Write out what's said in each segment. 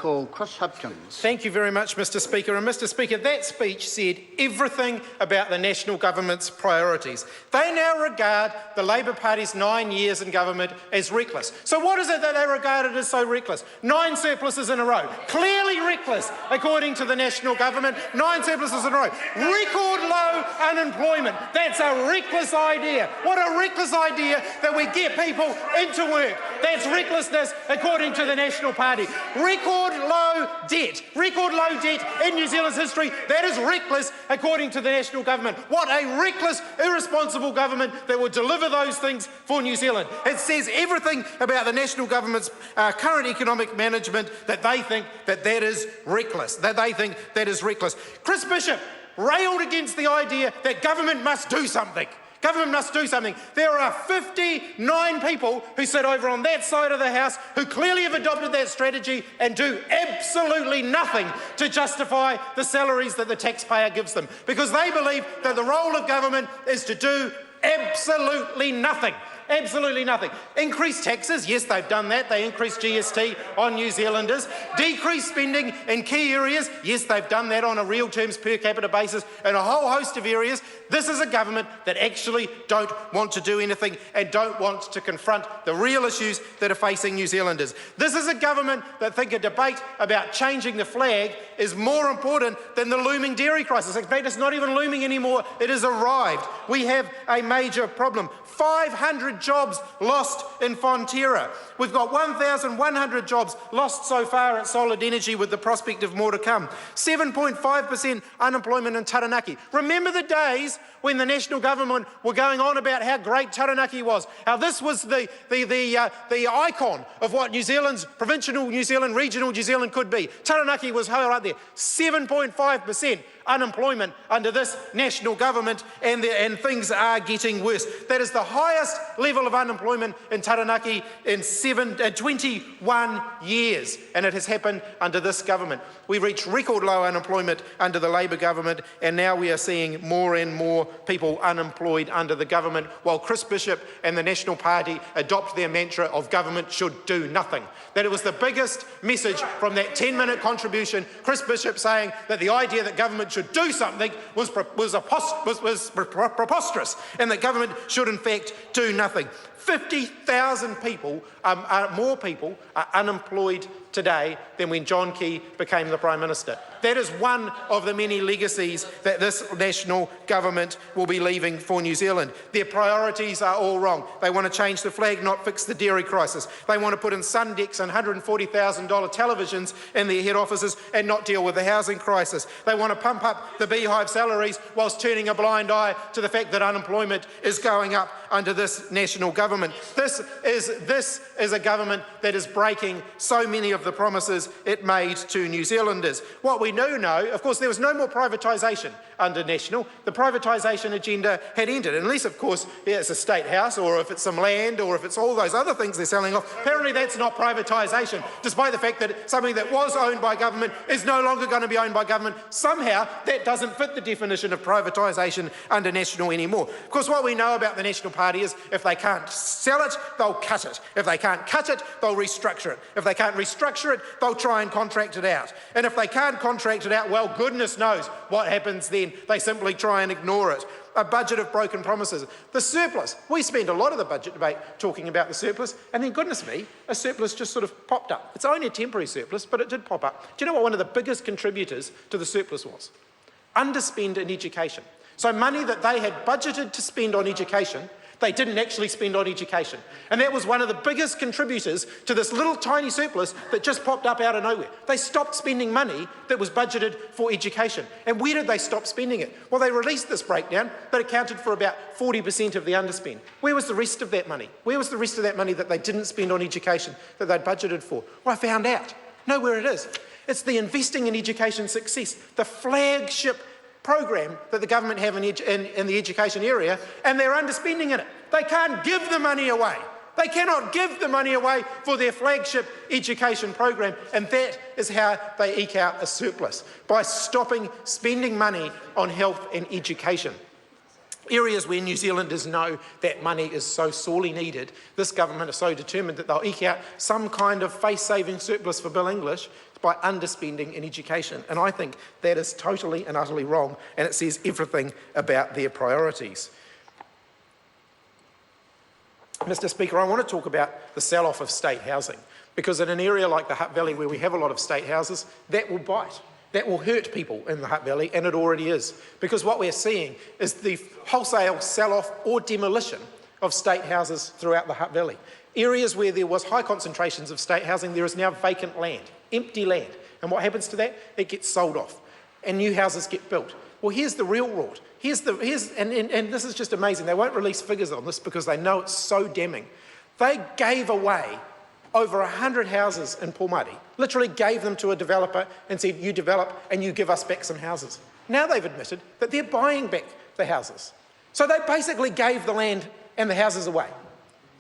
call, Chris Hipkins. Thank you very much, Mr Speaker. And Mr Speaker, that speech said everything about the National Government's priorities. They now regard the Labor Party's 9 years in government as reckless. So what is it that they regarded as so reckless? 9 surpluses in a row. Clearly reckless, according to the National Government. 9 surpluses in a row. Record low unemployment. That's a reckless idea. What a reckless idea that we get people into work. That's recklessness, according to the National Party. Record low debt in New Zealand's history. That is reckless, according to the National Government. What a reckless, irresponsible government that will deliver those things for New Zealand. It says everything about the National Government's current economic management that they think that is reckless. Chris Bishop railed against the idea that government must do something. Government must do something. There are 59 people who sit over on that side of the House who clearly have adopted that strategy and do absolutely nothing to justify the salaries that the taxpayer gives them, because they believe that the role of government is to do absolutely nothing. Absolutely nothing. Increase taxes, yes, they've done that. They increased GST on New Zealanders. Decrease spending in key areas, yes, they've done that on a real terms per capita basis in a whole host of areas. This is a government that actually don't want to do anything and don't want to confront the real issues that are facing New Zealanders. This is a government that think a debate about changing the flag is more important than the looming dairy crisis. In fact, it's not even looming anymore. It has arrived. We have a major problem. 500 jobs lost in Fonterra. We've got 1,100 jobs lost so far at Solid Energy, with the prospect of more to come. 7.5% unemployment in Taranaki. Remember the days when the National Government were going on about how great Taranaki was, how this was the icon of what New Zealand's provincial New Zealand, regional New Zealand could be. Taranaki was high right there. 7.5% unemployment under this National Government, and things are getting worse. That is the highest level of unemployment in Taranaki in 21 years, and it has happened under this government. We reached record low unemployment under the Labor government, and now we are seeing more and more people unemployed under the government, while Chris Bishop and the National Party adopt their mantra of government should do nothing. That it was the biggest message from that 10-minute contribution, Chris Bishop saying that the idea that government should do something was preposterous, and that government should in fact do nothing. 50,000 people, more people, are unemployed today than when John Key became the Prime Minister. That is one of the many legacies that this National Government will be leaving for New Zealand. Their priorities are all wrong. They want to change the flag, not fix the dairy crisis. They want to put in sun decks and $140,000 televisions in their head offices and not deal with the housing crisis. They want to pump up the beehive salaries whilst turning a blind eye to the fact that unemployment is going up under this National Government. This is a government that is breaking so many of the promises it made to New Zealanders. What we do know, of course, there was no more privatisation under National. The privatisation agenda had ended, unless, of course, it's a state house, or if it's some land, or if it's all those other things they're selling off. Apparently that's not privatisation, despite the fact that something that was owned by government is no longer going to be owned by government. Somehow that doesn't fit the definition of privatisation under National anymore. Of course, what we know about the National Party is if they can't sell it, they'll cut it. If they can't cut it, they'll restructure it. If they can't restructure it, they'll try and contract it out. And if they can't contract it out, well, goodness knows what happens then. They simply try and ignore it. A budget of broken promises. The surplus. We spent a lot of the budget debate talking about the surplus, and then, goodness me, a surplus just sort of popped up. It's only a temporary surplus, but it did pop up. Do you know what one of the biggest contributors to the surplus was? Underspend in education. So money that they had budgeted to spend on education, they didn't actually spend on education. And that was one of the biggest contributors to this little tiny surplus that just popped up out of nowhere. They stopped spending money that was budgeted for education. And where did they stop spending it? Well, they released this breakdown that accounted for about 40% of the underspend. Where was the rest of that money? Where was the rest of that money that they didn't spend on education that they'd budgeted for? Well, I found out. Know where it is. It's the Investing in Education Success, the flagship program that the government have in the education area, and they're underspending in it. They can't give the money away. They cannot give the money away for their flagship education program, and that is how they eke out a surplus, by stopping spending money on health and education. Areas where New Zealanders know that money is so sorely needed, this government is so determined that they'll eke out some kind of face-saving surplus for Bill English by underspending in education. And I think that is totally and utterly wrong, and it says everything about their priorities. Mr. Speaker, I want to talk about the sell-off of state housing, because in an area like the Hutt Valley where we have a lot of state houses, that will bite. That will hurt people in the Hutt Valley, and it already is. Because what we're seeing is the wholesale sell-off or demolition of state houses throughout the Hutt Valley. Areas where there was high concentrations of state housing, there is now vacant land, empty land. And what happens to that? It gets sold off, and new houses get built. Well, here's the real rort. And this is just amazing. They won't release figures on this because they know it's so damning. They gave away over 100 houses in Pomare, literally gave them to a developer and said, you develop and you give us back some houses. Now they've admitted that they're buying back the houses. So they basically gave the land and the houses away.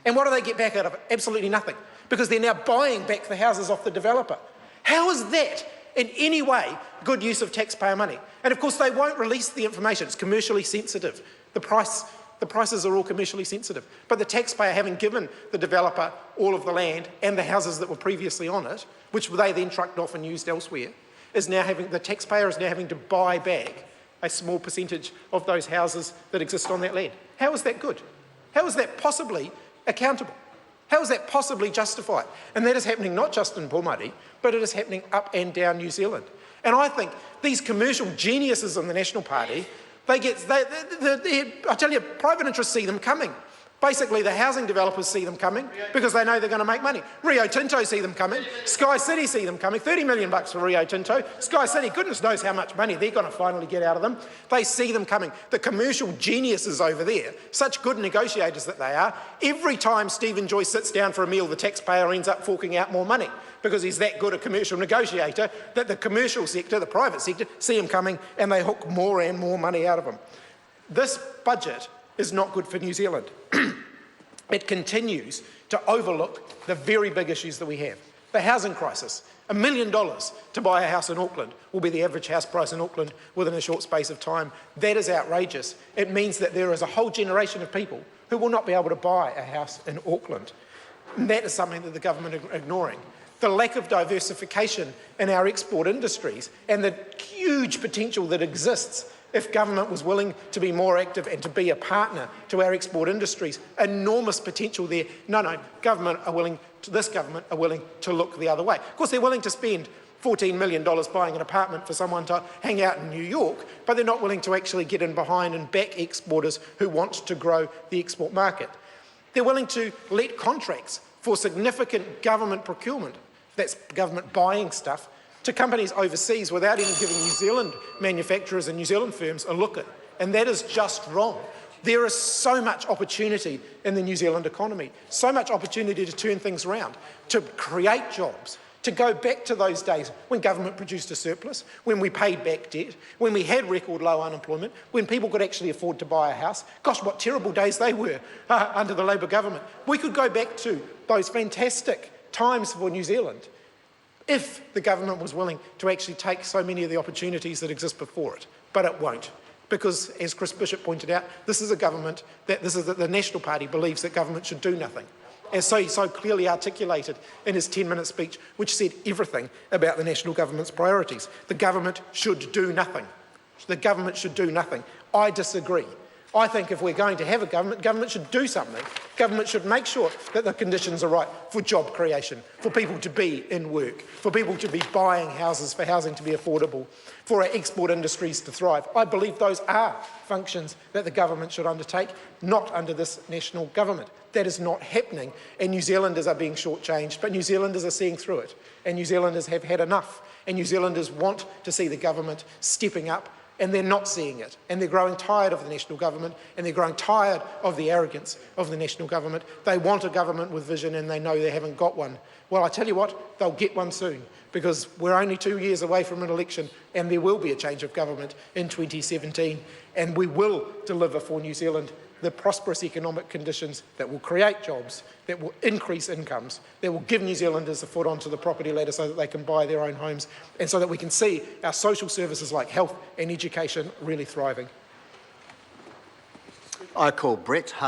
And what do they get back out of it? Absolutely nothing, because they're now buying back the houses off the developer. How is that in any way good use of taxpayer money? And of course they won't release the information, it's commercially sensitive. The prices are all commercially sensitive. But the taxpayer, having given the developer all of the land and the houses that were previously on it, which they then trucked off and used elsewhere, the taxpayer is now having to buy back a small percentage of those houses that exist on that land. How is that good? How is that possibly accountable? How is that possibly justified? And that is happening not just in Pomare, but it is happening up and down New Zealand. And I think these commercial geniuses in the National Party, I tell you, private interests see them coming. Basically, the housing developers see them coming because they know they're going to make money. Rio Tinto see them coming. Sky City see them coming. 30 million bucks for Rio Tinto. Sky City, goodness knows how much money they're going to finally get out of them. They see them coming. The commercial geniuses over there, such good negotiators that they are, every time Stephen Joyce sits down for a meal, the taxpayer ends up forking out more money because he's that good a commercial negotiator that the commercial sector, the private sector, see him coming and they hook more and more money out of him. This budget is not good for New Zealand. It continues to overlook the very big issues that we have. The housing crisis. $1 million to buy a house in Auckland will be the average house price in Auckland within a short space of time. That is outrageous. It means that there is a whole generation of people who will not be able to buy a house in Auckland. And that is something that the government are ignoring. The lack of diversification in our export industries and the huge potential that exists if government was willing to be more active and to be a partner to our export industries. Enormous potential there. No, this government are willing to look the other way. Of course, they're willing to spend $14 million buying an apartment for someone to hang out in New York, but they're not willing to actually get in behind and back exporters who want to grow the export market. They're willing to let contracts for significant government procurement, that's government buying stuff, to companies overseas without even giving New Zealand manufacturers and New Zealand firms a look at. And that is just wrong. There is so much opportunity in the New Zealand economy, so much opportunity to turn things around, to create jobs, to go back to those days when government produced a surplus, when we paid back debt, when we had record low unemployment, when people could actually afford to buy a house. Gosh, what terrible days they were under the Labour government. We could go back to those fantastic times for New Zealand if the government was willing to actually take so many of the opportunities that exist before it. But it won't. Because, as Chris Bishop pointed out, this is a government the National Party believes that government should do nothing. As he so clearly articulated in his 10-minute speech, which said everything about the national government's priorities. The government should do nothing. The government should do nothing. I disagree. I think if we're going to have a government, government should do something. Government should make sure that the conditions are right for job creation, for people to be in work, for people to be buying houses, for housing to be affordable, for our export industries to thrive. I believe those are functions that the government should undertake, not under this national government. That is not happening, and New Zealanders are being shortchanged, but New Zealanders are seeing through it, and New Zealanders have had enough, and New Zealanders want to see the government stepping up, and they're not seeing it, and they're growing tired of the national government, and they're growing tired of the arrogance of the national government. They want a government with vision, and they know they haven't got one. Well, I tell you what, they'll get one soon, because we're only 2 years away from an election, and there will be a change of government in 2017, and we will deliver for New Zealand the prosperous economic conditions that will create jobs, that will increase incomes, that will give New Zealanders a foot onto the property ladder so that they can buy their own homes, and so that we can see our social services like health and education really thriving. I call Brett Hug.